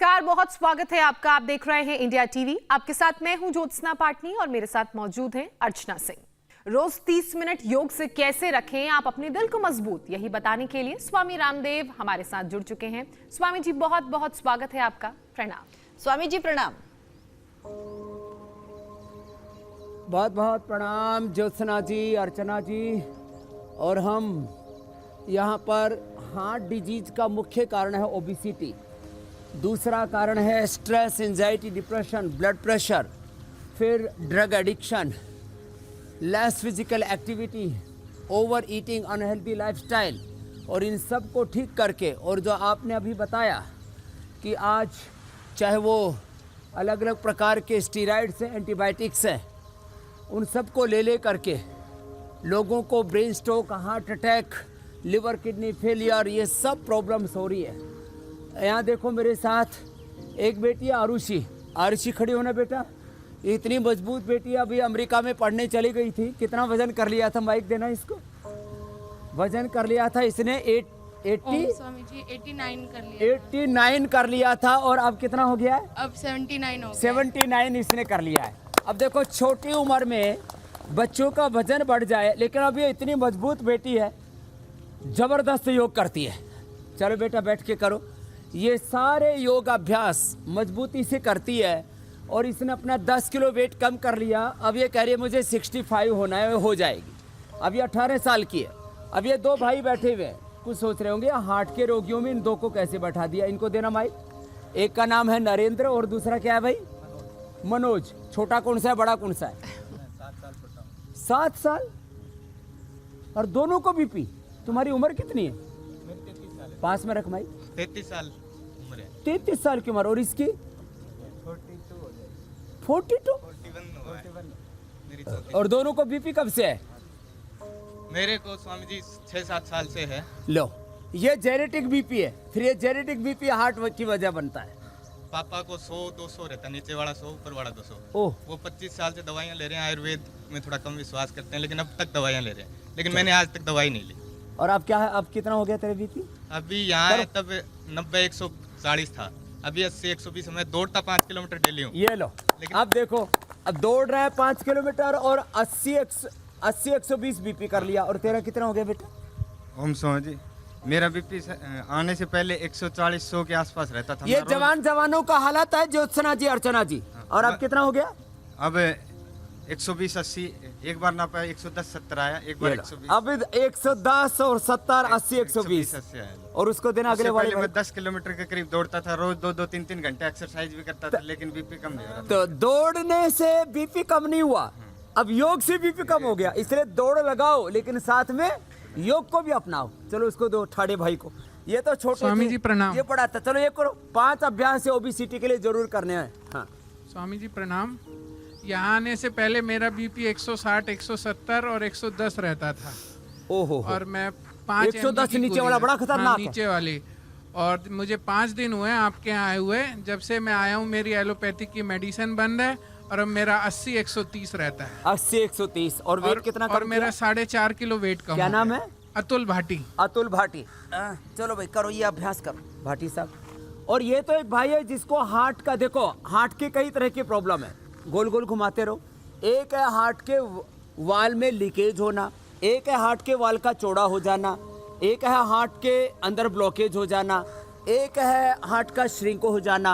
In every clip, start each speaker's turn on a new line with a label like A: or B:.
A: नमस्कार, बहुत स्वागत है आपका। आप देख रहे हैं इंडिया टीवी। आपके साथ मैं हूं ज्योत्सना पाटनी और मेरे साथ मौजूद हैं अर्चना सिंह। रोज 30 मिनट योग से कैसे रखें आप अपने दिल को मजबूत, यही बताने के लिए स्वामी रामदेव हमारे साथ जुड़ चुके हैं। स्वामी जी, बहुत बहुत स्वागत है आपका। प्रणाम।
B: स्वामी जी प्रणाम।
C: बहुत बहुत प्रणाम ज्योत्सना जी, अर्चना जी। और हम यहाँ पर हार्ट डिजीज का मुख्य कारण है ओबेसिटी, दूसरा कारण है stress, anxiety, depression, blood pressure, फिर drug addiction, less physical activity, overeating, unhealthy lifestyle. और इन सब को ठीक करके, और जो आपने अभी बताया कि आज चाहे वो अलग अलग प्रकार के स्टीरॉइड्स हैं, एंटीबायोटिक्स हैं, उन सब को ले करके लोगों को brain stroke, heart attack, liver kidney failure, ये सब प्रॉब्लम्स हो रही है। यहाँ देखो मेरे साथ एक बेटी है आरुषि। आरुषि खड़ी होना बेटा। इतनी मजबूत बेटी अभी अमेरिका में पढ़ने चली गई थी। कितना वजन कर लिया था? माइक देना इसको। वजन कर लिया था इसने
D: स्वामी जी 89 कर लिया।
C: 89 कर लिया था। और अब कितना हो गया है?
D: अब 79 हो गया।
C: 79 इसने कर लिया है। अब देखो छोटी उम्र में बच्चों का वजन बढ़ जाए, लेकिन अब ये इतनी मजबूत बेटी है, जबरदस्त योग करती है। चलो बेटा बैठ के करो। ये सारे योग अभ्यास मजबूती से करती है। और इसने अपना 10 किलो वेट कम कर लिया। अब ये कह रही है मुझे 65 होना है, हो जाएगी। अब ये 18 साल की है। अब ये दो भाई बैठे हुए हैं, कुछ सोच रहे होंगे हार्ट के रोगियों में इन दो को कैसे बैठा दिया। इनको देना माइक। एक का नाम है नरेंद्र और दूसरा क्या है भाई? मनोज। छोटा कौन सा है, बड़ा कौन सा है? 7 साल। और दोनों को बीपी। तुम्हारी उम्र कितनी है? पास में रख माइक।
E: 33 साल उम्र है।
C: 33 साल की उम्र। और इसकी 42?
E: मेरी चौथी।
C: और दोनों को बीपी कब से है?
E: मेरे को स्वामी जी 6-7 साल से है।
C: लो, ये जेनेटिक बीपी है। फिर ये जेनेटिक बीपी हार्ट की वजह बनता है।
E: पापा को 100-200 रहता, नीचे वाला 100, ऊपर वाला 200।
C: ओह।
E: वो 25 साल से दवाइयाँ ले रहे हैं। आयुर्वेद में थोड़ा कम विश्वास करते हैं, लेकिन अब तक दवाइयाँ ले रहे हैं। लेकिन मैंने आज तक दवाई नहीं ली।
C: और अब क्या है? अब कितना हो गया तेरे बीपी?
E: अभी यहाँ है तब 90-140 था। अभी 80-120। मैं दौड़ता 5 किलोमीटर डेली हूँ।
C: ये लो। अब देखो, अब दौड़ रहा है 5 किलोमीटर और 80-120 बीपी कर लिया। और तेरा कितना हो गया बेटा?
F: ओम स्वामी जी, मेरा बीपी आने से पहले 140-100 के आसपास रहता था।
C: ये जवानों का हालत है ज्योत्सना जी, अर्चना जी। और अब कितना हो गया?
F: अब 120-80, एक बार ना पाया 110-70 आया, एक बार 120।
C: अब 110 और 70, 80, 120। और उसको देना अगले वाले
F: मैं 10 किलोमीटर के करीब दौड़ता था रोज, 2-3 घंटे एक्सरसाइज भी करता था, लेकिन बीपी कम नहीं हो रहा था।
C: तो दौड़ने से बीपी कम नहीं हुआ, अब योग से बीपी कम हो गया। इसलिए दौड़ लगाओ, लेकिन साथ में योग को भी अपनाओ। चलो उसको दो ठाड़े भाई को। ये तो छोटे
G: स्वामी जी प्रणाम।
C: ये पढ़ा था। चलो ये करो। 5 अभ्यास है ओबेसिटी के लिए जरूर करने हैं। हाँ
G: स्वामी जी प्रणाम। यहाँ आने से पहले मेरा बीपी 160, 170 और 110 रहता था।
C: ओहो।
G: और मैं 5
C: 110 नीचे वाला बड़ा खतरनाक है।
G: नीचे वाली। और मुझे 5 दिन हुए आपके यहाँ आए हुए। जब से मैं आया हूँ मेरी एलोपैथिक की मेडिसिन बंद है और अब मेरा 80-130 रहता है।
C: 80-130। और वेट कितना कम
G: और मेरा
C: किया?
G: 4.5 किलो वेट कम।
C: क्या नाम है?
G: अतुल भाटी।
C: अतुल भाटी। चलो भाई करो ये अभ्यास करो भाटी साहब। और ये तो एक भाई है जिसको हार्ट का, देखो हार्ट के कई तरह की प्रॉब्लम है। गोल गोल घुमाते रहो। एक है हार्ट के वाल में लीकेज होना, एक है हार्ट के वाल का चौड़ा हो जाना, एक है हार्ट के अंदर ब्लॉकेज हो जाना, एक है हार्ट का श्रिंक हो जाना,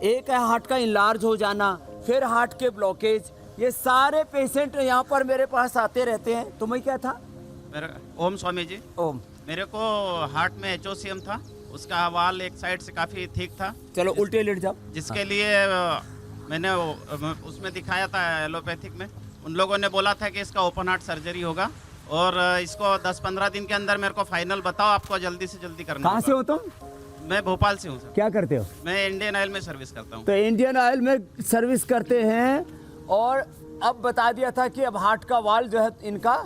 C: एक है हार्ट का इनलार्ज हो जाना, फिर हार्ट के ब्लॉकेज। ये सारे पेशेंट यहाँ पर मेरे पास आते रहते हैं। तुम्हें क्या था?
H: ओम स्वामी जी।
C: ओम।
H: मेरे को हार्ट में एचओसीएम था, उसका वाल एक साइड से काफी ठीक था।
C: चलो उल्टे लेट जाओ।
H: जिसके लिए मैंने उसमें दिखाया था एलोपैथिक में। उन लोगों ने बोला था कि इसका ओपन हार्ट सर्जरी होगा और इसको 10-15 दिन के अंदर मेरे को फाइनल बताओ, आपको जल्दी से जल्दी करना।
C: कहाँ से हो तुम?
H: मैं भोपाल से हूँ सर।
C: क्या करते हो?
H: मैं इंडियन ऑयल में सर्विस करता हूँ।
C: तो इंडियन ऑयल में सर्विस करते हैं। और अब बता दिया था कि अब हार्ट का वाल जो है इनका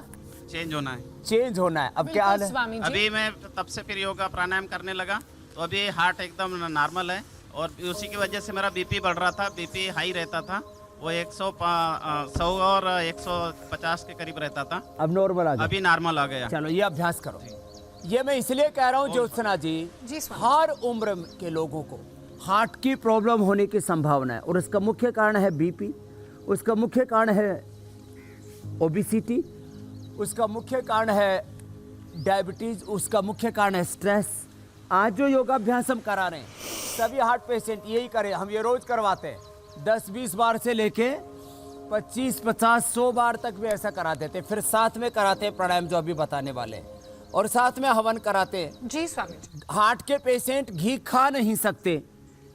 H: चेंज होना है।
C: चेंज होना है। अब क्या हाल है?
A: स्वामी जी,
H: अभी मैं तब से फिर योगा प्राणायाम करने लगा, तो अभी हार्ट एकदम नॉर्मल है। और उसी की वजह से मेरा बीपी बढ़ रहा था, बीपी हाई रहता था। वो 100 और 150 के करीब रहता था।
C: अब नॉर्मल आ गया।
H: अभी नॉर्मल आ गया।
C: चलो ये अभ्यास करो। ये मैं इसलिए कह रहा हूँ ज्योत्सना जी,
A: जी स्वामी।
C: हर उम्र के लोगों को हार्ट की प्रॉब्लम होने की संभावना है। और उसका मुख्य कारण है बीपी, उसका मुख्य कारण है ओबेसिटी, उसका मुख्य कारण है डायबिटीज़, उसका मुख्य कारण है स्ट्रेस। आज जो योगाभ्यास हम करा रहे हैं सभी हार्ट पेशेंट यही करें, हम ये रोज़ करवाते हैं 10-20 बार से लेके 25-50-100 बार तक भी ऐसा करा देते हैं। फिर साथ में कराते हैं प्राणायाम जो अभी बताने वाले हैं, और साथ में हवन कराते हैं।
A: जी स्वामी जी।
C: हार्ट के पेशेंट घी खा नहीं सकते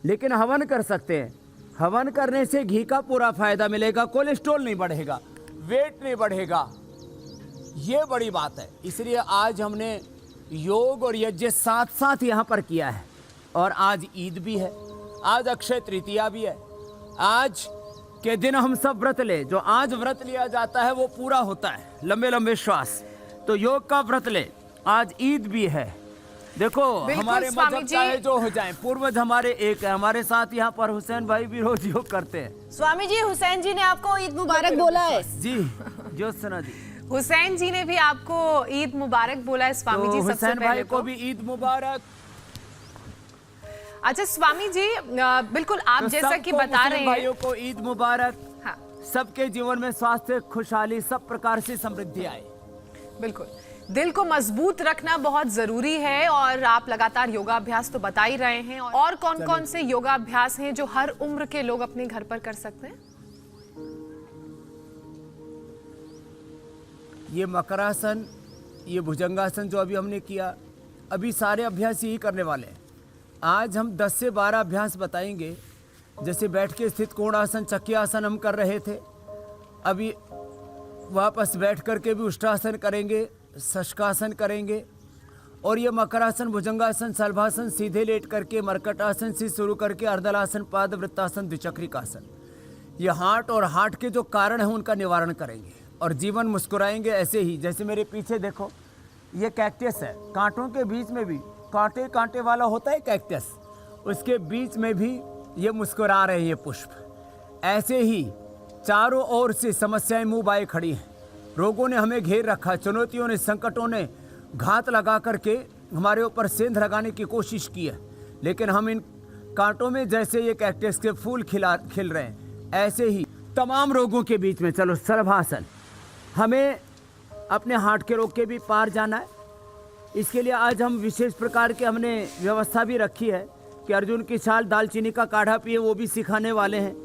C: लेकिन हवन कर सकते हैं। हवन करने से घी का पूरा फायदा मिलेगा, कोलेस्ट्रॉल नहीं बढ़ेगा, वेट नहीं बढ़ेगा, ये बड़ी बात है। इसलिए आज हमने योग और यज्ञ साथ साथ यहाँ पर किया है। और आज ईद भी है, आज अक्षय तृतीया भी है। आज के दिन हम सब व्रत ले, जो आज व्रत लिया जाता है वो पूरा होता है, लंबे लंबे श्वास। तो योग का व्रत ले, आज ईद भी है। देखो हमारे
A: स्वामी
C: मजहब
A: जी।
C: चाहे जो हो जाए, पूर्वज हमारे एक है। हमारे साथ यहाँ पर हुसैन भाई भी रोज योग करते हैं।
B: स्वामी जी, हुसैन जी ने आपको ईद मुबारक बोला है।
C: जी ज्योत्सना जी,
A: हुसैन जी ने भी आपको ईद मुबारक बोला है स्वामी
C: तो
A: जी। सबसे
C: हुसैन भाई
A: पहले
C: को
A: तो
C: भी ईद मुबारक।
A: अच्छा स्वामी जी, बिल्कुल आप
C: तो
A: जैसा कि
C: सबको
A: बता
C: मुस्लिम
A: रहे हैं।
C: भाइयों को ईद मुबारक।
A: हाँ
C: सबके जीवन में स्वास्थ्य, खुशहाली, सब प्रकार से समृद्धि आए।
A: बिल्कुल, दिल को मजबूत रखना बहुत जरूरी है। और आप लगातार योगाभ्यास तो बता ही रहे हैं। और कौन कौन से योगाभ्यास हैं जो हर उम्र के लोग अपने घर पर कर सकते हैं?
C: ये मकरासन, ये भुजंगासन जो अभी हमने किया, अभी सारे अभ्यास यही करने वाले हैं। आज हम 10 से 12 अभ्यास बताएंगे। जैसे बैठ के स्थित कोणासन, चक्रियासन हम कर रहे थे, अभी वापस बैठ करके भी उष्टासन करेंगे, शशकासन करेंगे। और ये मकरासन, भुजंगासन, शलभासन, सीधे लेट करके मरकटासन से शुरू करके अर्धलासन, पाद वृत्तासन, द्विचक्रिकासन, ये हार्ट और हार्ट के जो कारण हैं उनका निवारण करेंगे और जीवन मुस्कुराएंगे। ऐसे ही जैसे मेरे पीछे देखो, ये कैक्टस है, कांटों के बीच में भी कांटे कांटे वाला होता है कैक्टस, उसके बीच में भी ये मुस्कुरा रहे हैं ये पुष्प। ऐसे ही चारों ओर से समस्याएं मुंह बाए खड़ी हैं। रोगों ने हमें घेर रखा, चुनौतियों ने, संकटों ने घात लगा करके हमारे ऊपर सेंध लगाने की कोशिश की है। लेकिन हम इन कांटों में जैसे ये कैक्टस के फूल खिल रहे हैं, ऐसे ही तमाम रोगों के बीच में चलो शलभासन। हमें अपने हार्ट के रोग के भी पार जाना है। इसके लिए आज हम विशेष प्रकार के हमने व्यवस्था भी रखी है कि अर्जुन की छाल, दालचीनी का काढ़ा पिए, वो भी सिखाने वाले हैं।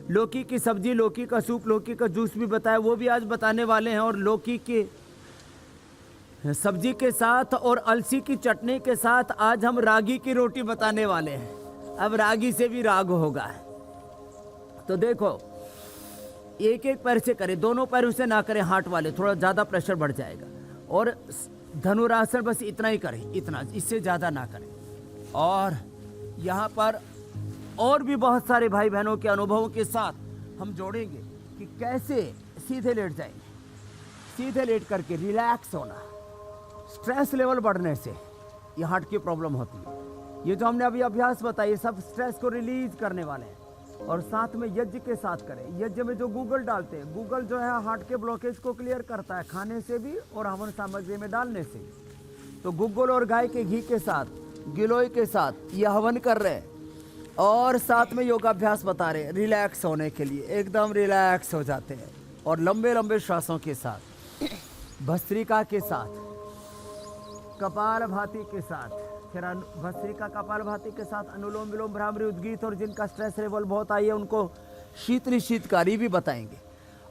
C: लौकी की सब्जी, लौकी का सूप, लौकी का जूस भी बताया, वो भी आज बताने वाले हैं। और लौकी की सब्जी के साथ और अलसी की चटनी के साथ आज हम रागी की रोटी बताने वाले हैं। अब रागी से भी राग होगा। तो देखो, एक एक पैर से करें, दोनों पैरों से ना करें, हार्ट वाले थोड़ा ज़्यादा प्रेशर बढ़ जाएगा। और धनुरासन बस इतना ही करें, इतना, इससे ज़्यादा ना करें। और यहाँ पर और भी बहुत सारे भाई बहनों के अनुभवों के साथ हम जोड़ेंगे कि कैसे सीधे लेट जाएंगे। सीधे लेट करके रिलैक्स होना, स्ट्रेस लेवल बढ़ने से ये हार्ट की प्रॉब्लम होती है। ये जो हमने अभी अभ्यास बताए सब स्ट्रेस को रिलीज करने वाले हैं। और साथ में यज्ञ के साथ करें। यज्ञ में जो गूगल डालते हैं, गूगल जो है हार्ट के ब्लॉकेज को क्लियर करता है, खाने से भी और हवन सामग्री में डालने से। तो गूगल और गाय के घी के साथ, गिलोय के साथ ये हवन कर रहे हैं और साथ में योगाभ्यास बता रहे हैं रिलैक्स होने के लिए। एकदम रिलैक्स हो जाते हैं और लंबे लंबे श्वासों के साथ, भस्त्रिका के साथ, कपालभाति के साथ, फिर भस्त्रिका कपालभाति के साथ अनुलोम विलोम भ्रामरी उद्गीत। और जिनका स्ट्रेस लेवल बहुत आई है उनको शीतली शीतकारी भी बताएंगे।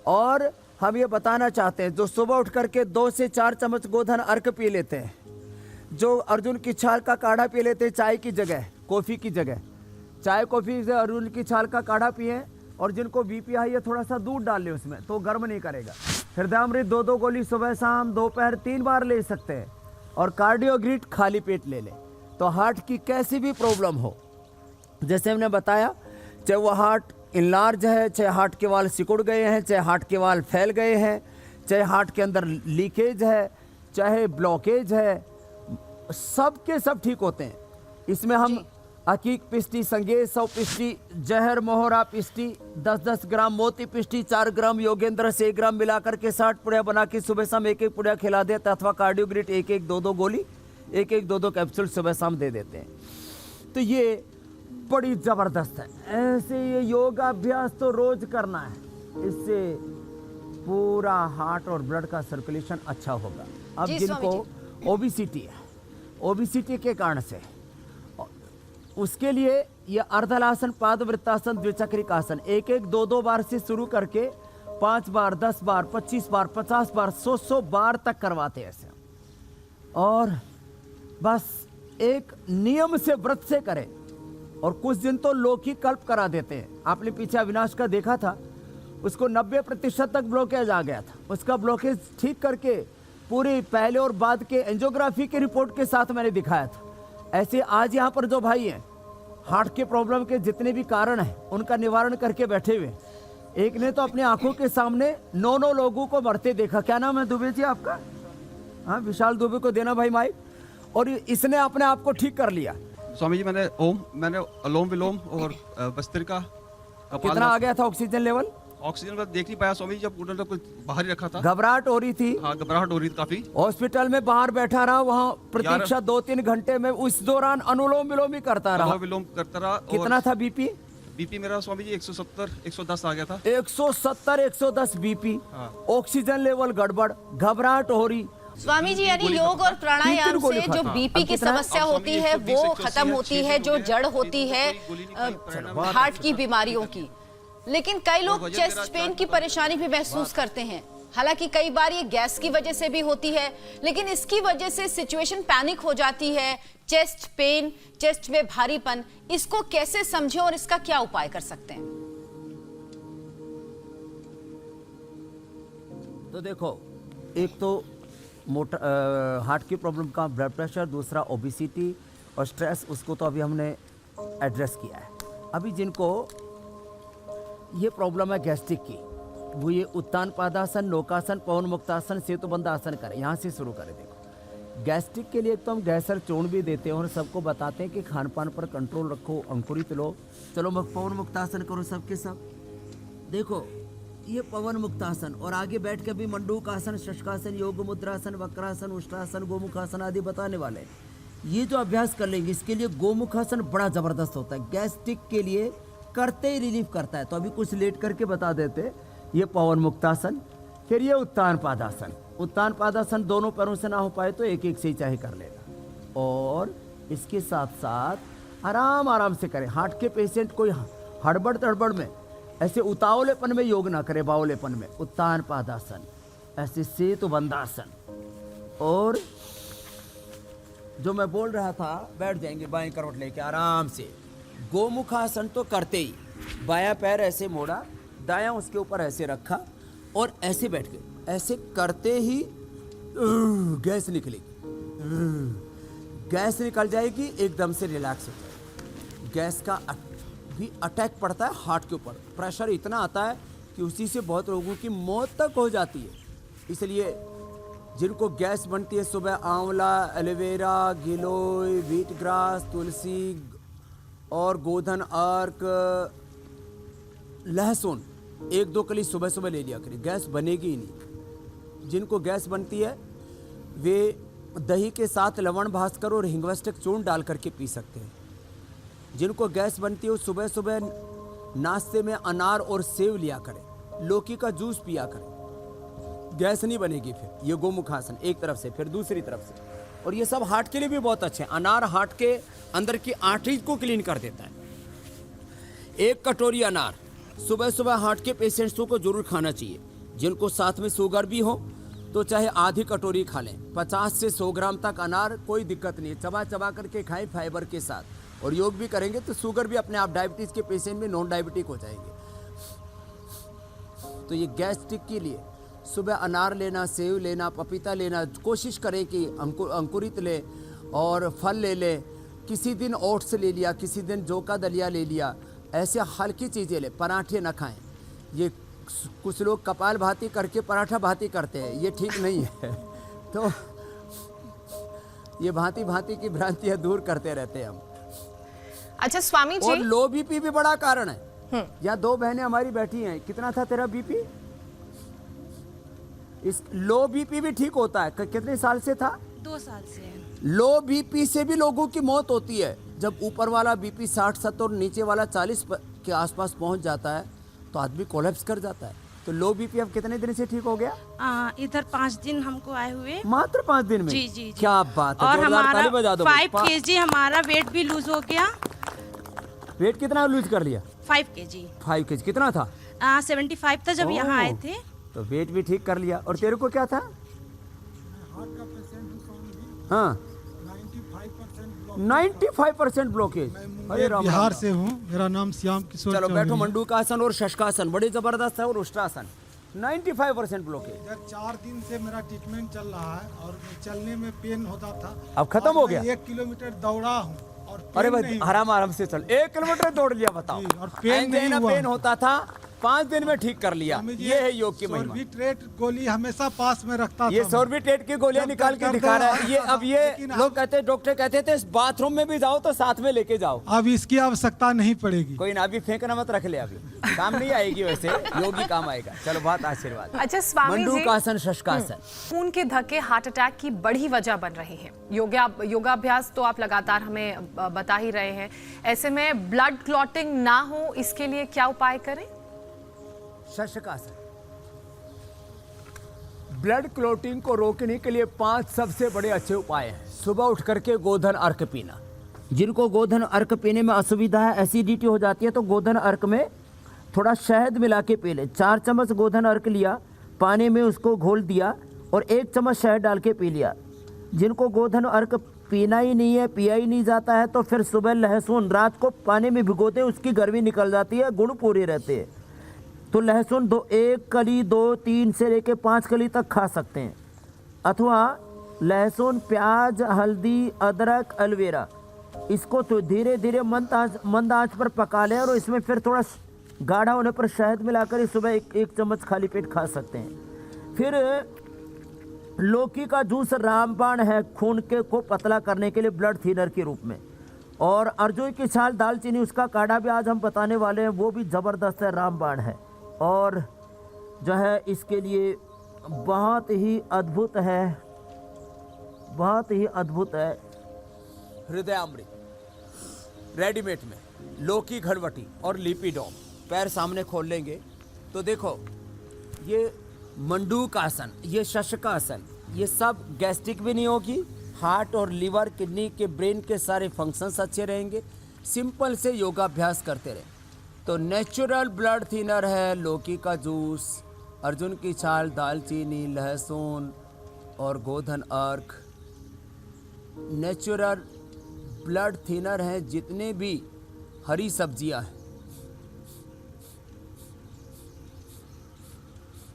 C: और हम ये बताना चाहते हैं, जो सुबह उठ करके 2 से 4 चम्मच गोधन अर्क पी लेते हैं, जो अर्जुन की छाल का काढ़ा पी लेते हैं चाय की जगह, कॉफ़ी की जगह, चाय कॉफ़ी से अर्जुन की छाल का काढ़ा पिए। और जिनको बीपी हाई है थोड़ा सा दूध डाल लें उसमें, तो गर्म नहीं करेगा। हृदयामृत 2-2 गोली सुबह शाम दोपहर 3 बार ले सकते हैं। और कार्डियोग्रिट खाली पेट ले लें। तो हार्ट की कैसी भी प्रॉब्लम हो, जैसे हमने बताया, चाहे वो हार्ट इनलार्ज है, चाहे हार्ट के वाल सिकुड़ गए हैं, चाहे हार्ट के वाल फैल गए हैं, चाहे हार्ट के अंदर लीकेज है, चाहे ब्लॉकेज है, सब के सब ठीक होते हैं। इसमें हम अकीक पिष्टी, संगेज 100 पिष्टी, जहर मोहरा पिष्टी 10-10 ग्राम, मोती पिष्टी 4 ग्राम, योगेंद्र से 1 ग्राम मिलाकर के 60 पुड़िया बना के सुबह शाम 1-1 पुड़िया खिला देते हैं। अथवा कार्डियोग्रिट 1-1, 2-2 गोली, 1-1, 2-2 कैप्सूल सुबह शाम दे देते हैं। तो ये बड़ी जबरदस्त है। ऐसे ये योगाभ्यास तो रोज करना है, इससे पूरा हार्ट और ब्लड का सर्कुलेशन अच्छा होगा। अब
B: जी,
C: जिनको ओबिसिटी है, ओबिसिटी के कारण से, उसके लिए ये अर्धलासन, पादवृत्तासन, द्विचक्रिकासन 1-1, 2-2 बार से शुरू करके 5 बार, 10 बार, 25 बार, 50 बार, 100 बार तक करवाते हैं ऐसे। और बस एक नियम से, व्रत से करें। और कुछ दिन तो लौकिक कल्प करा देते हैं। आपने पीछे अविनाश का देखा था, उसको 90% तक ब्लॉकेज आ गया था। उसका ब्लॉकेज ठीक करके पूरी पहले और बाद के एंजियोग्राफी की रिपोर्ट के साथ मैंने दिखाया था। ऐसे आज यहाँ पर जो भाई हैं, हार्ट के प्रॉब्लम के जितने भी कारण हैं उनका निवारण करके बैठे हुए। एक ने तो अपनी आंखों के सामने 9 लोगों को मरते देखा। क्या नाम है दुबे जी आपका? हाँ, विशाल दुबे को देना भाई माइक। और इसने अपने आप को ठीक कर लिया।
I: स्वामी जी, मैंने अलोम विलोम और भस्त्रिका
C: कितना आ गया था ऑक्सीजन लेवल?
I: ऑक्सीजन में देख नहीं पाया स्वामी जी, जब कूलर में कुछ बाहर ही रखा था।
C: घबराहट हो रही थी?
I: हाँ, घबराहट हो रही थी काफी।
C: हॉस्पिटल में बाहर बैठा रहा, वहाँ प्रतीक्षा 2-3 घंटे में। उस दौरान अनुलोम विलोम ही करता रहा।
I: अनुलोम विलोम करता रहा।
C: कितना था बीपी?
I: बीपी मेरा स्वामी जी 170 110 आ गया था।
C: 170 110 बीपी।
I: हाँ।
C: ऑक्सीजन लेवल गड़बड़, घबराहट हो रही।
B: स्वामी जी, यानी योग और प्राणायाम से जो बीपी की समस्या होती है वो खत्म होती है, जो जड़ होती है हार्ट की बीमारियों की। लेकिन कई लोग चेस्ट पेन की परेशानी भी महसूस करते हैं। हालांकि कई बार ये गैस की वजह से भी होती है, लेकिन इसकी वजह से सिचुएशन पैनिक हो जाती है। चेस्ट पेन, चेस्ट में भारीपन, इसको कैसे समझें और इसका क्या उपाय कर सकते हैं?
C: तो देखो, एक तो हार्ट की प्रॉब्लम का ब्लड प्रेशर, दूसरा ओबिसिटी और स्ट्रेस, उसको तो अभी हमने एड्रेस किया है। अभी जिनको ये प्रॉब्लम है गैस्ट्रिक की, वो ये उत्तान पादासन, नौकासन, पवन मुक्तासन, सेतुबंध आसन करें। यहाँ से शुरू करें। देखो, गैस्ट्रिक के लिए तो हम गैसर चूर्ण भी देते हैं और सबको बताते हैं कि खान पान पर कंट्रोल रखो, अंकुरित लो। चलो पवन मुक्तासन करो सबके सब। देखो, ये पवन मुक्तासन, और आगे बैठ के भी मंडूकासन, शशकासन, योग मुद्रासन, वक्रासन, उष्टासन, गोमुखासन आदि बताने वाले हैं। ये जो अभ्यास कर लेंगे, इसके लिए गोमुखासन बड़ा जबरदस्त होता है, गैस्ट्रिक के लिए करते ही रिलीफ करता है। तो अभी कुछ लेट करके बता देते। ये पवन मुक्तासन, फिर ये उत्तान पादासन। उत्तान पादासन दोनों पैरों से ना हो पाए तो एक से ही चाहे कर लेना। और इसके साथ साथ आराम आराम से करें। हार्ट के पेशेंट कोई हड़बड़ तड़बड़ में, ऐसे उतावलेपन में योग ना करे, बावलेपन में। उत्तान पादासन, ऐसे सेतुबंधासन। और जो मैं बोल रहा था, बैठ जाएंगे बाएं करवट लेके आराम से। गोमुखासन तो करते ही, बायां पैर ऐसे मोड़ा, दायां उसके ऊपर ऐसे रखा और ऐसे बैठ गए। ऐसे करते ही गैस निकलेगी, गैस निकल जाएगी, एकदम से रिलैक्स हो जाएगी। गैस का भी अटैक पड़ता है हार्ट के ऊपर, प्रेशर इतना आता है कि उसी से बहुत लोगों की मौत तक हो जाती है। इसलिए जिनको गैस बनती है, सुबह आंवला, एलोवेरा, गिलोय, व्हीट ग्रास, तुलसी और गोधन अर्क, लहसुन 1-2 कली सुबह सुबह ले लिया करें, गैस बनेगी ही नहीं। जिनको गैस बनती है वे दही के साथ लवण भास्कर और हिंगवस्टक चूर्ण डाल करके पी सकते हैं। जिनको गैस बनती है वो सुबह सुबह नाश्ते में अनार और सेव लिया करें, लौकी का जूस पिया करें, गैस नहीं बनेगी। फिर ये गोमुखासन एक तरफ से, फिर दूसरी तरफ से। और ये सब हार्ट के लिए भी बहुत अच्छे हैं। अनार हार्ट के अंदर की आर्टरीज को क्लीन कर देता है। 1 कटोरी अनार सुबह सुबह हार्ट के पेशेंट्सों को जरूर खाना चाहिए। जिनको साथ में शुगर भी हो तो चाहे आधी कटोरी खा लें। 50 से 100 ग्राम तक अनार, कोई दिक्कत नहीं है, चबा चबा करके खाएं फाइबर के साथ। और योग भी करेंगे तो शुगर भी अपने आप डायबिटीज़ के पेशेंट में नॉन डायबिटिक हो जाएंगे। तो ये गैस्ट्रिक के लिए सुबह अनार लेना, सेव लेना, पपीता लेना, कोशिश करें कि अंकुरित ले, और फल ले ले। किसी दिन ओट्स ले लिया, किसी दिन जौ का दलिया ले लिया, ऐसे हल्की चीज़ें ले। पराठे न खाएं। ये कुछ लोग कपाल भाती करके पराठा भाती करते हैं, ये ठीक नहीं है। तो ये भांति भांति की भ्रांतियाँ दूर करते रहते हैं हम।
A: अच्छा स्वामी जी,
C: और लो बीपी भी बड़ा कारण है। यहाँ 2 बहनें हमारी बैठी हैं। कितना था तेरा बीपी? इस लो बीपी भी ठीक होता है। कितने साल से था?
D: 2 साल से है।
C: लो बीपी से भी लोगों की मौत होती है। जब ऊपर वाला बीपी 60-70 और नीचे वाला 40 के आसपास पहुंच जाता है तो आदमी कोलैप्स कर जाता है। तो लो बीपी अब कितने दिन से ठीक हो गया?
D: इधर 5 दिन हमको आए हुए।
C: मात्र 5 दिन में?
D: जी जी जी।
C: क्या बात है।
D: और
C: जोरदार ताली बजा
D: हमारा
C: दो।
D: 5 kg हमारा वेट भी लूज हो गया।
C: वेट कितना लूज कर लिया?
D: 5 kg।
C: 5 kg कितना था?
D: 75 था जब यहाँ आए थे।
C: तो वेट भी ठीक कर लिया। और तेरे को क्या था? हाँ 95% ब्लॉकेज। अरे राम
J: बिहार
C: राम।
J: से हूँ, मेरा नाम श्याम किशोर
C: चलो
J: चौधरी
C: बैठो।
J: है।
C: मंडूकासन और शशकासन बड़े जबरदस्त है, और उष्ट्रासन 95% ब्लॉकेज।
J: इधर 4 दिन से मेरा ट्रीटमेंट चल रहा है और चलने में पेन होता था।
C: अब खत्म
J: आज
C: हो
J: मैं
C: गया?
J: 1 किलोमीटर दौड़ा हूँ और पेन
C: अरे भाई
J: नहीं
C: आराम आराम से चल। 1 किलोमीटर दौड़ लिया, बताओ।
J: जी, और पेन नहीं हुआ।
C: पेन होता था, 5 दिन में ठीक कर लिया। ये है योग की महिमा।
J: सोर्बिट्रेट गोली हमेशा पास में रखता
C: ये
J: था।
C: सोर्बिट्रेट की गोलियां
J: जब
C: निकाल के
J: दर्द
C: दिखा रहा है।
J: है,
C: ये अब ये
J: लेकिन
C: लोग कहते, डॉक्टर कहते थे बाथरूम में भी जाओ तो साथ में लेके जाओ।
J: अब इसकी आवश्यकता नहीं पड़ेगी।
C: कोई ना, अभी फेंकना मत, रख ले। अभी काम नहीं आएगी, वैसे योगी काम आएगा। चलो बहुत आशीर्वाद।
A: अच्छा स्वामी जी,
C: मंडूकासन शशकासन
A: खून के धक्के हार्ट अटैक की बड़ी वजह बन रहे हैं। योगाभ्यास तो आप लगातार हमें बता ही रहे हैं। ऐसे में ब्लड क्लॉटिंग ना हो, इसके लिए क्या उपाय करें?
C: शशकासन। ब्लड क्लॉटिंग को रोकने के लिए 5 सबसे बड़े अच्छे उपाय हैं। सुबह उठ करके गोधन अर्क पीना। जिनको गोधन अर्क पीने में असुविधा है, एसिडिटी हो जाती है, तो गोधन अर्क में थोड़ा शहद मिला के पी ले। 4 चम्मच गोधन अर्क लिया, पानी में उसको घोल दिया और 1 चम्मच शहद डाल के पी लिया। जिनको गोधन अर्क पीना ही नहीं है, पिया ही नहीं जाता है, तो फिर सुबह लहसुन रात को पानी में भिगोते हैं, उसकी गर्मी निकल जाती है, गुण पूरे रहते हैं। तो लहसुन 1 कली 2, 3 से लेके 5 कली तक खा सकते हैं। अथवा लहसुन, प्याज, हल्दी, अदरक, एलोवेरा, इसको तो धीरे धीरे मंद आंच पर पका लें और इसमें फिर थोड़ा गाढ़ा होने पर शहद मिलाकर सुबह 1 चम्मच खाली पेट खा सकते हैं। फिर लौकी का जूस रामबाण है, खून के को पतला करने के लिए, ब्लड थिनर के रूप में। और अर्जुन की छाल, दालचीनी, उसका काढ़ा भी आज हम बताने वाले हैं, वो भी ज़बरदस्त है, रामबाण है। और जो है इसके लिए बहुत ही अद्भुत है, बहुत ही अद्भुत है, हृदयामृत रेडीमेड में, लौकी घड़वटी और लिपिडोम। पैर सामने खोल लेंगे तो देखो, ये मंडूकासन, ये शशकासन, ये सब गैस्ट्रिक भी नहीं होगी, हार्ट और लीवर, किडनी के, ब्रेन के सारे फंक्शंस अच्छे रहेंगे। सिंपल से योगाभ्यास करते रहें। तो नेचुरल ब्लड थिनर है लौकी का जूस, अर्जुन की छाल, दालचीनी, लहसुन और गोधन अर्क। नेचुरल ब्लड थिनर है जितने भी हरी सब्जियां हैं।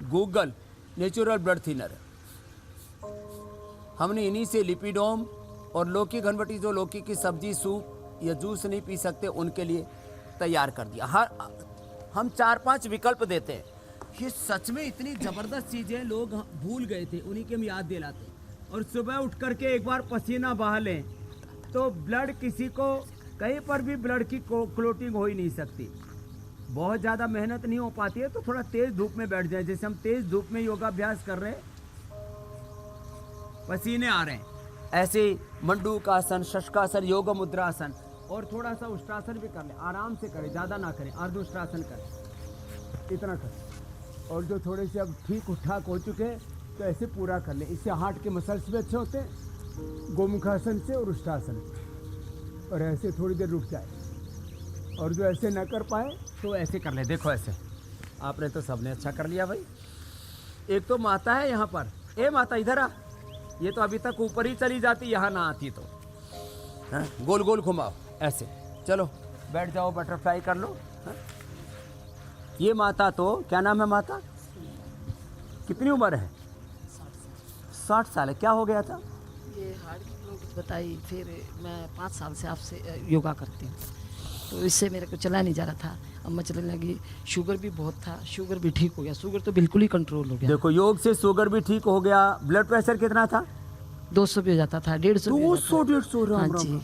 C: गूगल नेचुरल ब्लड थिनर है। हमने इन्हीं से लिपिडोम और लौकी घनवटी, जो लौकी की सब्जी, सूप या जूस नहीं पी सकते, उनके लिए तैयार कर दिया। हम 4-5 विकल्प देते हैं। ये सच में इतनी ज़बरदस्त चीज़ें लोग भूल गए थे, उन्हीं के हम याद दिलाते हैं। और सुबह उठ करके एक बार पसीना बहा लें तो ब्लड, किसी को कहीं पर भी ब्लड की क्लोटिंग हो ही नहीं सकती। बहुत ज़्यादा मेहनत नहीं हो पाती है तो थोड़ा तेज़ धूप में बैठ जाए। जैसे हम तेज़ धूप में योगाभ्यास कर रहे हैं, पसीने आ रहे हैं, ऐसे मंडूकासन, शशकासन, योग मुद्रासन और थोड़ा सा उष्ट्रासन भी कर लें। आराम से करें, ज़्यादा ना करें। अर्धउष्ट्रासन करें, इतना करें। और जो थोड़े से अब ठीक ठाक हो चुके हैं तो ऐसे पूरा कर लें। इससे हार्ट के मसल्स भी अच्छे होते हैं, गोमुखासन से और उष्ट्रासन। और ऐसे थोड़ी देर रुक जाए। और जो ऐसे न कर पाए तो ऐसे कर ले। देखो ऐसे, आपने तो सबने अच्छा कर लिया भाई। एक तो माता है यहाँ पर, ए माता इधर आ। ये तो अभी तक ऊपर ही चली जाती, यहाँ ना आती तो। हाँ? गोल गोल घुमाओ ऐसे। चलो बैठ जाओ, बटरफ्लाई कर लो। हाँ? ये माता तो, क्या नाम है माता? कितनी उम्र है? 60 साल है। क्या हो गया था?
K: ये हार्ट की प्रॉब्लम बताई, फिर मैं 5 साल से आपसे योगा करती हूँ, तो इससे मेरे को चला नहीं जा रहा था। अब मैं चलने लगी। शुगर भी बहुत था, शुगर भी ठीक हो गया। शुगर तो बिल्कुल ही कंट्रोल हो गया।
C: देखो, योग से शुगर भी ठीक हो गया। ब्लड प्रेशर कितना था?
K: 200 भी हो जाता था, 150 भी हो जाता था।
C: 200-150।
K: हाँ जी।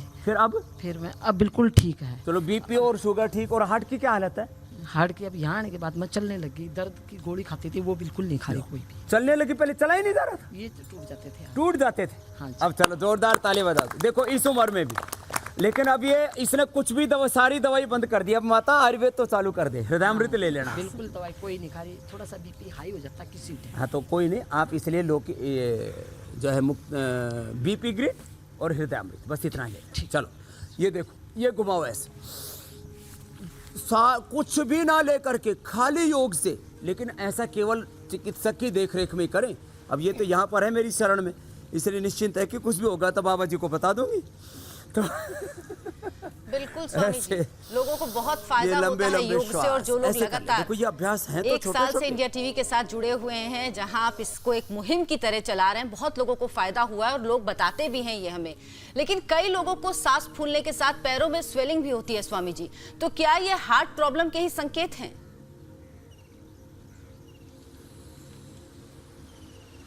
C: फिर
K: मैं अब बिल्कुल ठीक है।
C: चलो, बीपी और शुगर ठीक। और हार्ट की क्या हालत है?
K: हार्ट की अब यहाँ आने के बाद मैं चलने लगी। दर्द की गोली खाती थी, वो बिल्कुल नहीं खा रही कोई भी।
C: चलने लगी, पहले चला ही नहीं जा रहा था।
K: ये टूट जाते थे।
C: टूट जाते थे।
K: हाँ जी।
C: अब चलो जोरदार ताली बजा दो। देखो, इस उम्र में भी लेकिन अब ये इसने कुछ भी दवा, सारी दवाई बंद कर दी। अब माता आयुर्वेद तो चालू कर दे, हृदयामृत ले लेना।
K: बिल्कुल दवाई कोई नहीं खा रही, थोड़ा सा बीपी हाई हो जाता किसी टाइम।
C: हाँ तो कोई नहीं, आप इसलिए लोग जो है मुक्त बीपी ग्रिड और हृदयामृत बस इतना ही। चलो ये देखो, ये घुमाओ ऐसे, कुछ भी ना लेकर के खाली योग से, लेकिन ऐसा केवल चिकित्सक की देखरेख में करें। अब ये तो यहाँ पर है मेरी शरण में, इसलिए निश्चिंत है कि कुछ भी होगा तो बाबा जी को बता दूंगी। तो
B: बिल्कुल स्वामी जी, लोगों को बहुत फायदा होता है योग से। और जो लोग लगातार
C: देखो ये अभ्यास है तो
B: एक साल से इंडिया टीवी के साथ जुड़े हुए हैं, जहां आप इसको एक मुहिम की तरह चला रहे हैं, बहुत लोगों को फायदा हुआ है और लोग बताते भी हैं ये हमें। लेकिन कई लोगों को सांस फूलने के साथ पैरों में स्वेलिंग भी होती है स्वामी जी, तो क्या ये हार्ट प्रॉब्लम के ही संकेत हैं?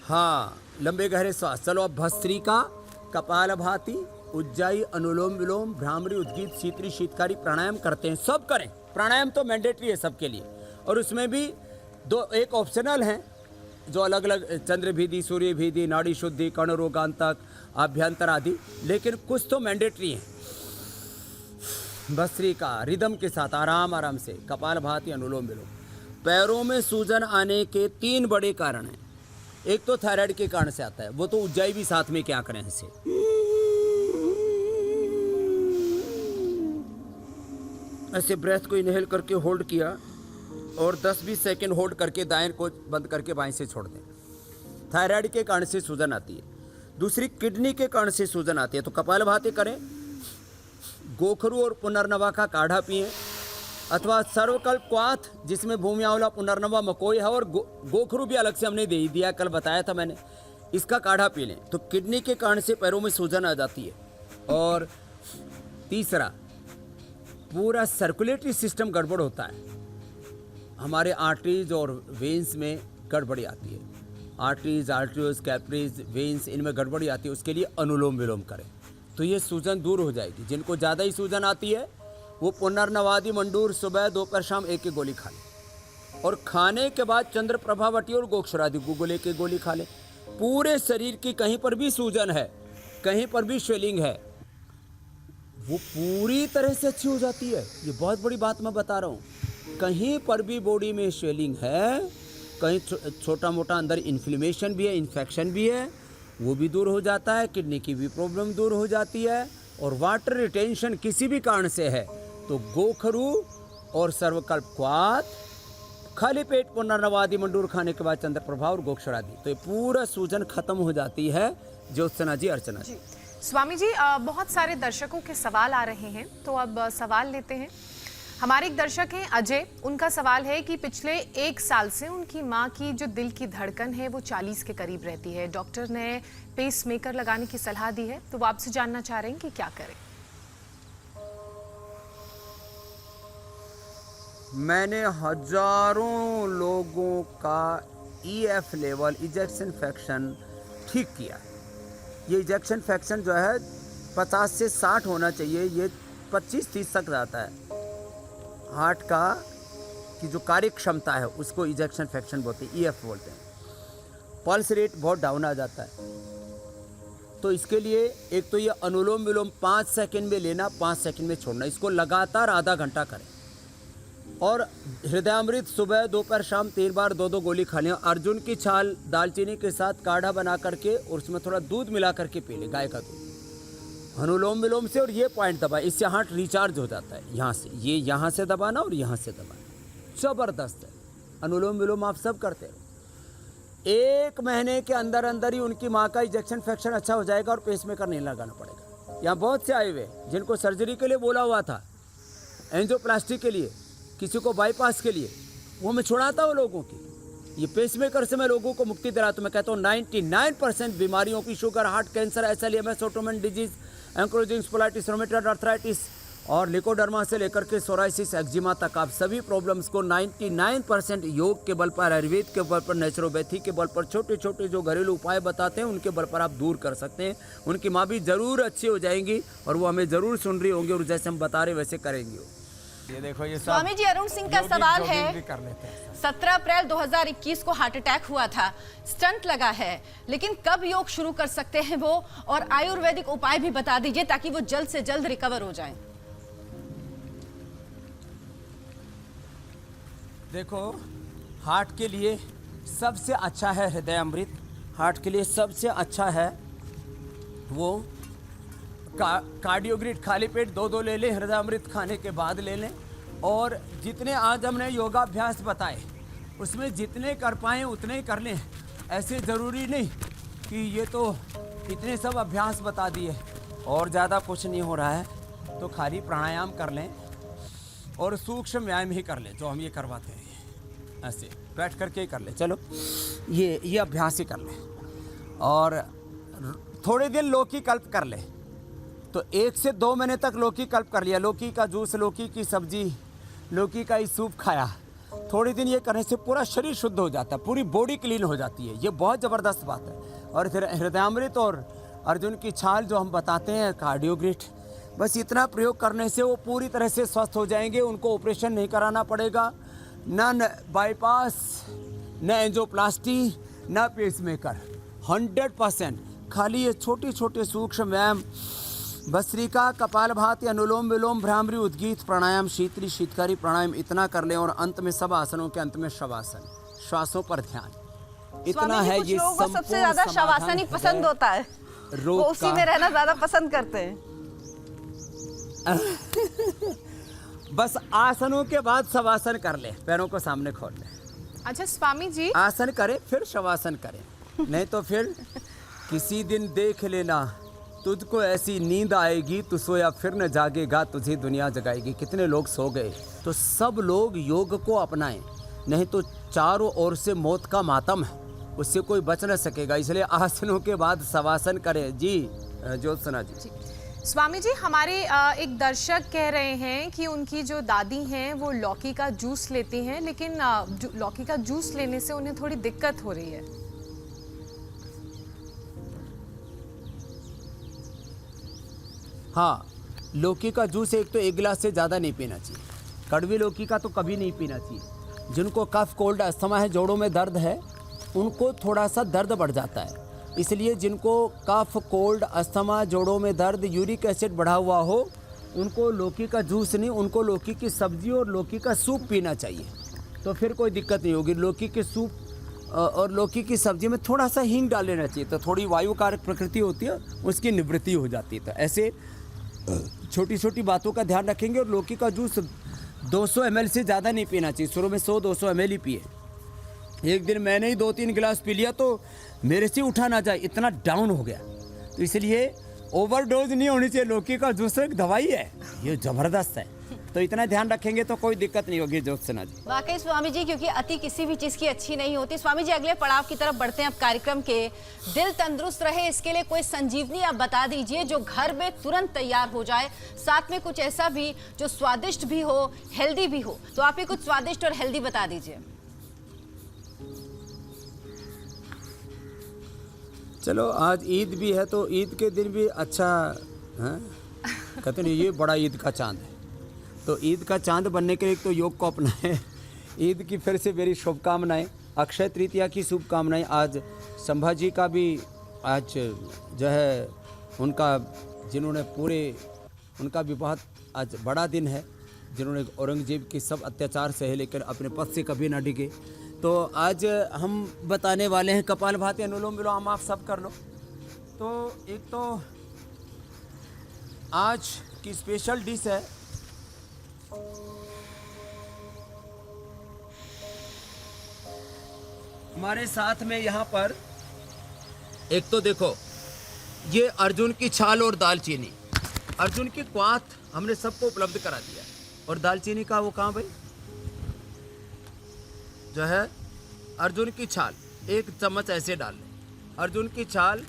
C: हाँ, लंबे गहरे श्वास। चलो अब भस्त्रिका, कपालभाति, उज्जाई, अनुलोम विलोम, भ्रामरी, उद्गीत, शीतरी, शीतकारी प्राणायाम करते हैं, सब करें। प्राणायाम तो मैंडेटरी है सबके लिए, और उसमें भी एक ऑप्शनल हैं जो अलग अलग, चंद्र भीदी, सूर्य भीदी, नाड़ी शुद्धि, कर्ण रोगांतक, आभ्यंतर आदि, लेकिन कुछ तो मैंडेटरी हैं। भस्त्रिका रिदम के साथ आराम आराम से, कपालभाति, अनुलोम विलोम। पैरों में सूजन आने के 3 बड़े कारण हैं। एक तो थायराइड के कारण से आता है, वो तो उज्जाई भी साथ में क्या करें इससे। ऐसे ब्रेथ को इनहेल करके होल्ड किया और 10-20 सेकंड होल्ड करके दाएं को बंद करके बाएं से छोड़ दें। थायराइड के कारण से सूजन आती है। दूसरी किडनी के कारण से सूजन आती है, तो कपालभाति करें, गोखरू और पुनर्नवा का काढ़ा पिएं, अथवा सर्वकल्प क्वाथ जिसमें भूमि आंवला, पुनर्नवा, मकोई है, और गोखरू भी अलग से हमने दे दिया, कल बताया था मैंने, इसका काढ़ा पी लें तो किडनी के कारण से पैरों में सूजन आ जाती है। और तीसरा, पूरा सर्कुलेटरी सिस्टम गड़बड़ होता है, हमारे आर्टरीज और वेन्स में गड़बड़ी आती है। आर्टरीज, आर्टरीज, कैपरीज, वेन्स, इनमें गड़बड़ी आती है, उसके लिए अनुलोम विलोम करें तो ये सूजन दूर हो जाएगी। जिनको ज़्यादा ही सूजन आती है वो पुनर्नवादि मंडूर सुबह दोपहर शाम 1 गोली खा लें, और खाने के बाद चंद्र प्रभावटी और गोक्षरादि गुगुले की गोली खा लें। पूरे शरीर की कहीं पर भी सूजन है, कहीं पर भी स्वेलिंग है, वो पूरी तरह से अच्छी हो जाती है। ये बहुत बड़ी बात मैं बता रहा हूँ। कहीं पर भी बॉडी में स्वेलिंग है, कहीं छोटा मोटा अंदर इन्फ्लेमेशन भी है, इन्फेक्शन भी है, वो भी दूर हो जाता है। किडनी की भी प्रॉब्लम दूर हो जाती है। और वाटर रिटेंशन किसी भी कारण से है तो गोखरू और सर्वकल्प क्वाथ, खाली पेट पुनर्नवादि मंडूर खाने के बाद चंद्र प्रभाव और गोक्षरादि, तो ये पूरा सूजन खत्म हो जाती है। ज्योत्सना जी, अर्चना जी।
A: स्वामी जी, बहुत सारे दर्शकों के सवाल आ रहे हैं, तो अब सवाल लेते हैं। हमारे एक दर्शक हैं अजय, उनका सवाल है कि पिछले 1 साल से उनकी माँ की जो दिल की धड़कन है वो 40 के करीब रहती है। डॉक्टर ने पेसमेकर लगाने की सलाह दी है, तो वो आपसे जानना चाह रहे हैं कि क्या करें।
C: मैंने हजारों लोगों का EF लेवल, इजेक्शन फ्रैक्शन ठीक किया। ये इजेक्शन फ्रैक्शन जो है 50 से 60 होना चाहिए, ये 25-30 तक जाता है। हार्ट का की जो कार्य क्षमता है उसको इजेक्शन फ्रैक्शन बोलते हैं, EF बोलते हैं। पल्स रेट बहुत डाउन आ जाता है, तो इसके लिए एक तो ये अनुलोम विलोम 5 सेकंड में लेना, 5 सेकंड में छोड़ना, इसको लगातार आधा घंटा करें। और हृदयामृत सुबह दोपहर शाम 3 बार 2-2 गोली खा लें। अर्जुन की छाल दालचीनी के साथ काढ़ा बना करके और उसमें थोड़ा दूध मिला करके पी लें, गाय का दूध, अनुलोम विलोम से। और ये पॉइंट दबाए, इससे हार्ट रिचार्ज हो जाता है। यहाँ से ये यहाँ से दबाना और यहाँ से दबाना, ज़बरदस्त है। अनुलोम विलोम आप सब करते हो, 1 महीने के अंदर अंदर ही उनकी माँ का इजेक्शन फ्रैक्शन अच्छा हो जाएगा और पेसमेकर नहीं लगाना पड़ेगा। यहाँ बहुत से आए हुए जिनको सर्जरी के लिए बोला हुआ था, एंजियोप्लास्टी के लिए, किसी को बाईपास के लिए, वो मैं छुड़ाता हूँ लोगों की। ये पेसमेकर से मैं लोगों को मुक्ति दिलाता हूँ। मैं कहता हूँ 99% बीमारियों की, sugar, heart, cancer, SLEMS, autoimmune disease, ankylosing spondylitis, rheumatoid arthritis और लिकोडर्मा से लेकर के सोराइसिस, एक्जिमा तक, आप सभी प्रॉब्लम्स को 99% योग के बल पर, आयुर्वेद के बल पर, नेचुरोपैथी के बल पर, छोटे छोटे जो घरेलू उपाय बताते हैं उनके बल पर आप दूर कर सकते हैं। उनकी माँ भी ज़रूर अच्छी हो जाएंगी और वो हमें ज़रूर सुन रही होंगी और जैसे हम बता रहे वैसे करेंगे। ये देखो ये सब
B: स्वामी जी, अरुण सिंह का सवाल है,
C: भी कर लेते हैं।
B: 17 अप्रैल 2021 को हार्ट अटैक हुआ था, स्टंट लगा है, लेकिन कब योग शुरू कर सकते हैं वो, और आयुर्वेदिक उपाय भी बता दीजिए ताकि वो जल्द से जल्द रिकवर हो जाएं।
C: देखो, हार्ट के लिए सबसे अच्छा है हृदय अमृत। हार्ट के लिए सबसे अच्छा है वो कार्डियोग्रिड, खाली पेट 2 ले लें, हृदय अमृत खाने के बाद ले लें। और जितने आज हमने योगाभ्यास बताए उसमें जितने कर पाएँ उतने ही कर लें। ऐसे ज़रूरी नहीं कि ये तो इतने सब अभ्यास बता दिए और ज़्यादा कुछ नहीं हो रहा है, तो खाली प्राणायाम कर लें और सूक्ष्म व्यायाम ही कर लें जो हम ये करवाते हैं। ऐसे बैठ करके ही कर लें। चलो ये अभ्यास ही कर लें और थोड़े दिन लौकी कल्प कर लें। तो 1 से 2 महीने तक लौकी कल्प कर लिया, लौकी का जूस, लौकी की सब्जी, लौकी का ही सूप खाया। थोड़े दिन ये करने से पूरा शरीर शुद्ध हो जाता है, पूरी बॉडी क्लीन हो जाती है। ये बहुत ज़बरदस्त बात है। और फिर हृदयामृत और अर्जुन की छाल जो हम बताते हैं, कार्डियोग्रिड, बस इतना प्रयोग करने से वो पूरी तरह से स्वस्थ हो जाएंगे। उनको ऑपरेशन नहीं कराना पड़ेगा, न बाईपास, न एंजियोप्लास्टी, न पेसमेकर। 100% खाली ये छोटे छोटे सूक्ष्म व्यायाम, भस्त्रिका, कपालभाति, अनुलोम विलोम, भ्रामरी, उद्गीत प्राणायाम, शीतली शीतकारी प्राणायाम, इतना कर लें। और अंत में सब आसनों के अंत में शवासन, श्वासों पर ध्यान। इतना है। ये
B: सबसे ज्यादा शवासन ही पसंद होता है, वो उसी में रहना ज्यादा पसंद करते हैं।
C: बस आसनों के बाद शवासन कर ले, पैरों को सामने खोल ले।
A: अच्छा स्वामी जी,
C: आसन करें फिर शवासन करें, नहीं तो फिर किसी दिन देख लेना तुझको ऐसी नींद आएगी, तू सोया फिर न जागेगा, तुझे दुनिया जगाएगी। कितने लोग सो गए। तो सब लोग योग को अपनाएं, नहीं तो चारों ओर से मौत का मातम है, उससे कोई बच न सकेगा। इसलिए आसनों के बाद शवासन करें। जी ज्योत्सना जी।
A: स्वामी जी, हमारे एक दर्शक कह रहे हैं कि उनकी जो दादी हैं वो लौकी का जूस लेती हैं, लेकिन लौकी का जूस लेने से उन्हें थोड़ी दिक्कत हो रही है।
C: हाँ, लौकी का जूस एक तो 1 गिलास से ज़्यादा नहीं पीना चाहिए। कड़वी लौकी का तो कभी नहीं पीना चाहिए। जिनको कफ, कोल्ड, अस्थमा है, जोड़ों में दर्द है, उनको थोड़ा सा दर्द बढ़ जाता है। इसलिए जिनको कफ, कोल्ड, अस्थमा, जोड़ों में दर्द, यूरिक एसिड बढ़ा हुआ हो, उनको लौकी का जूस नहीं, उनको लौकी की सब्जी और लौकी का सूप पीना चाहिए। तो फिर कोई दिक्कत नहीं होगी। लौकी के सूप और लौकी की सब्जी में थोड़ा सा हींग डाल लेना चाहिए, तो थोड़ी वायुकारक प्रकृति होती है, उसकी निवृत्ति हो जाती है। तो ऐसे छोटी छोटी बातों का ध्यान रखेंगे। और लौकी का जूस 200 ml से ज़्यादा नहीं पीना चाहिए। शुरू में 100-200 ml ही पिए। एक दिन मैंने ही 2-3 गिलास पी लिया तो मेरे से उठा ना जाए, इतना डाउन हो गया। तो इसलिए ओवरडोज नहीं होनी चाहिए। लौकी का जूस एक दवाई है, ये ज़बरदस्त है। तो इतना ध्यान रखेंगे तो कोई दिक्कत नहीं होगी। ज्योत्सना जी।
B: वाकई स्वामी जी, क्योंकि अति किसी भी चीज की अच्छी नहीं होती। स्वामी जी, अगले पड़ाव की तरफ बढ़ते हैं अब कार्यक्रम के। दिल तंदुरुस्त रहे, इसके लिए कोई संजीवनी आप बता दीजिए जो घर में तुरंत तैयार हो जाए, साथ में कुछ ऐसा भी जो स्वादिष्ट भी हो, हेल्दी भी हो। तो आप ही कुछ स्वादिष्ट और हेल्दी बता दीजिए।
C: चलो, आज ईद भी है तो ईद के दिन भी अच्छा है। कहते नहीं ये बड़ा ईद का चांद है, तो ईद का चांद बनने के लिए तो योग को अपनाएं। ईद की फिर से मेरी शुभकामनाएं, अक्षय तृतीया की शुभकामनाएं। आज संभाजी का भी आज जो है उनका, जिन्होंने पूरे, उनका भी बहुत आज बड़ा दिन है, जिन्होंने औरंगजेब के सब अत्याचार सहे लेकर अपने पद से कभी ना डिगे। तो आज हम बताने वाले हैं कपालभाति, अनुलोम विलोम, आप सब कर लो। तो एक तो आज की स्पेशल डिश है हमारे साथ में यहाँ पर। एक तो देखो, ये अर्जुन की छाल और दालचीनी, अर्जुन की क्वाथ हमने सबको उपलब्ध करा दिया। और दालचीनी का वो कहाँ भाई, जो है अर्जुन की छाल 1 चम्मच ऐसे डाल लें। अर्जुन की छाल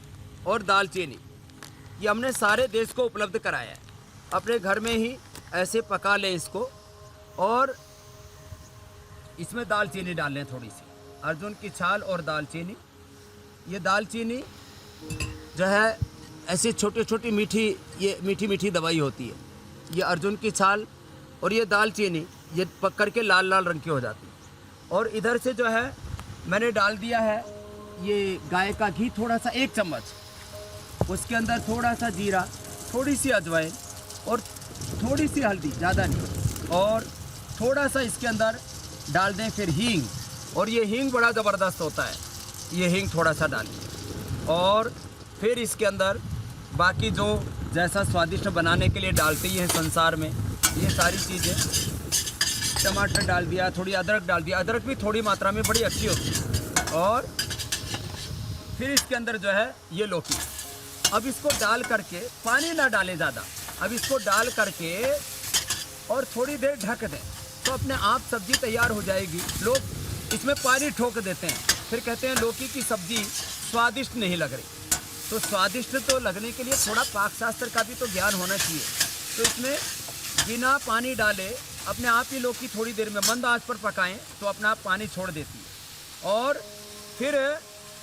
C: और दालचीनी ये हमने सारे देश को उपलब्ध कराया है। अपने घर में ही ऐसे पका लें इसको, और इसमें दालचीनी डाल लें थोड़ी सी। अर्जुन की छाल और दालचीनी, ये दालचीनी जो है ऐसे छोटी छोटी मीठी, ये मीठी मीठी दवाई होती है। ये अर्जुन की छाल और ये दालचीनी, ये पक करके लाल लाल रंग की हो जाती है। और इधर से जो है मैंने डाल दिया है ये गाय का घी, थोड़ा सा 1 चम्मच, उसके अंदर थोड़ा सा जीरा, थोड़ी सी अजवाइन और थोड़ी सी हल्दी, ज़्यादा नहीं, और थोड़ा सा इसके अंदर डाल दें फिर हींग। और ये हींग बड़ा ज़बरदस्त होता है, ये हींग थोड़ा सा डालें। और फिर इसके अंदर बाकी जो जैसा स्वादिष्ट बनाने के लिए डालते ही हैं संसार में, ये सारी चीज़ें, टमाटर डाल दिया, थोड़ी अदरक डाल दिया, अदरक भी थोड़ी मात्रा में बड़ी अच्छी होती है। और फिर इसके अंदर जो है ये लौकी, अब इसको डाल करके, पानी ना डालें ज़्यादा, अब इसको डाल करके और थोड़ी देर ढक दें तो अपने आप सब्जी तैयार हो जाएगी। लोग इसमें पानी ठोक देते हैं, फिर कहते हैं लौकी की सब्जी स्वादिष्ट नहीं लग रही। तो स्वादिष्ट तो लगने के लिए थोड़ा पाक शास्त्र का भी तो ज्ञान होना चाहिए। तो इसमें बिना पानी डाले अपने आप ही लौकी थोड़ी देर में मंद आंच पर पकाएं तो अपना आप पानी छोड़ देती है। और फिर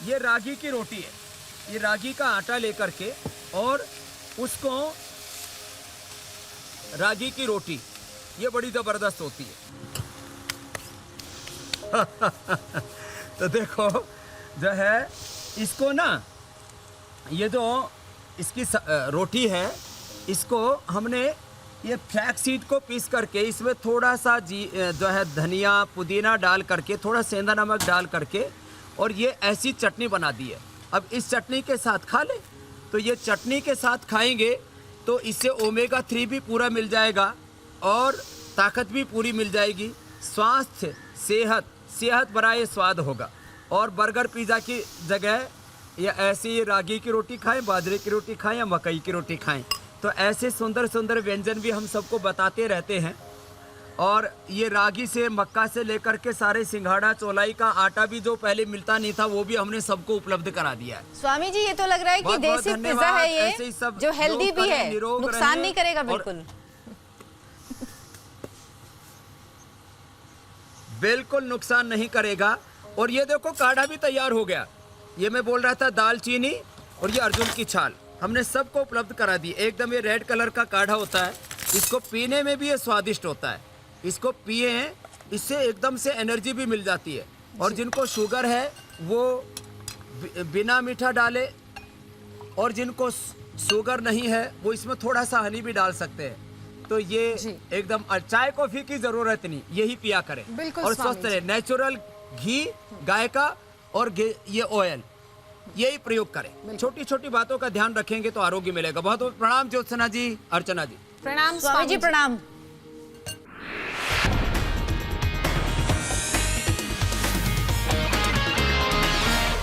C: ये रागी की रोटी है, ये रागी का आटा लेकर के, और उसको रागी की रोटी ये बड़ी ज़बरदस्त होती है। तो देखो जो है इसको ना, ये जो इसकी रोटी है, इसको हमने ये फ्लैक्स सीड को पीस करके इसमें थोड़ा सा जो है धनिया पुदीना डाल करके, थोड़ा सेंधा नमक डाल करके, और ये ऐसी चटनी बना दी है। अब इस चटनी के साथ खा लें, तो ये चटनी के साथ खाएंगे तो इससे ओमेगा 3 भी पूरा मिल जाएगा और ताकत भी पूरी मिल जाएगी। स्वास्थ्य, सेहत भरा ये स्वाद होगा। और बर्गर पिज़्ज़ा की जगह या ऐसी रागी की रोटी खाएं, बाजरे की रोटी खाएं या मकई की रोटी खाएं। तो ऐसे सुंदर सुंदर व्यंजन भी हम सबको बताते रहते हैं। और ये रागी से, मक्का से लेकर के सारे सिंघाड़ा चौलाई का आटा भी जो पहले मिलता नहीं था, वो भी हमने सबको उपलब्ध करा दिया है।
B: स्वामी जी, ये तो लग रहा है कि
C: बहुत बहुत
B: देसी पिज्जा
C: धन्यवाद।
B: है
C: ऐसे ही
B: ये,
C: सब
B: जो हेल्दी
C: लोग
B: भी
C: करें,
B: है,
C: निरोग
B: नुकसान
C: रहें।
B: नहीं करेगा
C: और
B: बिल्कुल।
C: बिल्कुल नुकसान नहीं करेगा। और ये देखो काढ़ा भी तैयार हो गया। ये मैं बोल रहा था दालचीनी और ये अर्जुन की छाल हमने सबको उपलब्ध करा दी। एकदम ये रेड कलर का काढ़ा होता है, इसको पीने में भी ये स्वादिष्ट होता है। इसको पिए, इससे एकदम से एनर्जी भी मिल जाती है। और जिनको शुगर है वो बिना मीठा डाले, और जिनको शुगर नहीं है वो इसमें थोड़ा सा हनी भी डाल सकते हैं। तो ये एकदम चाय कॉफी की जरूरत नहीं, यही पिया करें और स्वस्थ रहे। नेचुरल घी गाय का और ये ऑयल, यही प्रयोग करें। छोटी छोटी बातों का ध्यान रखेंगे तो आरोग्य मिलेगा। बहुत बहुत प्रणाम ज्योत्सना जी, अर्चना जी।
A: प्रणाम
B: स्वामी जी, प्रणाम।